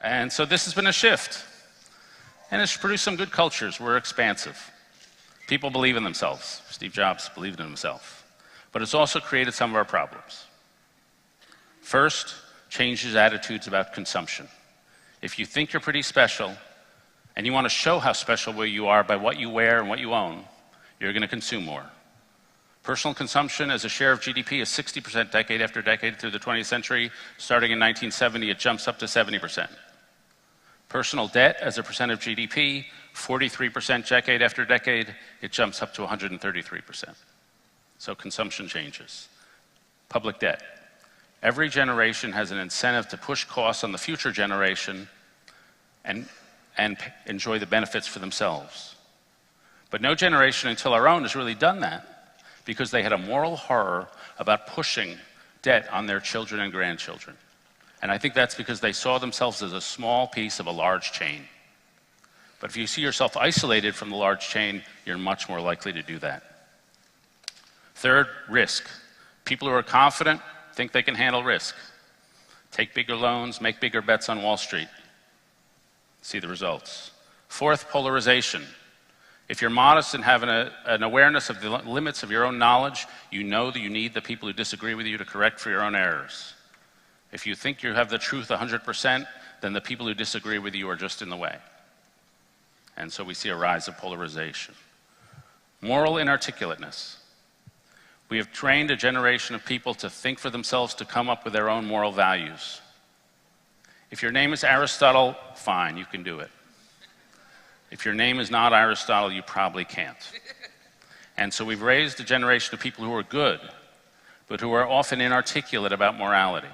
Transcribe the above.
And so this has been a shift. And it's produced some good cultures. We're expansive. People believe in themselves. Steve Jobs believed in himself. But it's also created some of our problems. First, changes attitudes about consumption. If you think you're pretty special, and you want to show how special you are by what you wear and what you own, you're going to consume more. Personal consumption as a share of GDP is 60% decade after decade through the 20th century. Starting in 1970, it jumps up to 70%. Personal debt as a percent of GDP, 43% decade after decade, it jumps up to 133%. So consumption changes. Public debt. Every generation has an incentive to push costs on the future generation and enjoy the benefits for themselves. But no generation until our own has really done that because they had a moral horror about pushing debt on their children and grandchildren. And I think that's because they saw themselves as a small piece of a large chain. But if you see yourself isolated from the large chain, you're much more likely to do that. Third, risk. People who are confident think they can handle risk. Take bigger loans, make bigger bets on Wall Street. See the results. Fourth, polarization. If you're modest and have an awareness of the limits of your own knowledge, you know that you need the people who disagree with you to correct for your own errors. If you think you have the truth 100%, then the people who disagree with you are just in the way. And so we see a rise of polarization. Moral inarticulateness. We have trained a generation of people to think for themselves, to come up with their own moral values. If your name is Aristotle, fine, you can do it. If your name is not Aristotle, you probably can't. And so we've raised a generation of people who are good, but who are often inarticulate about morality.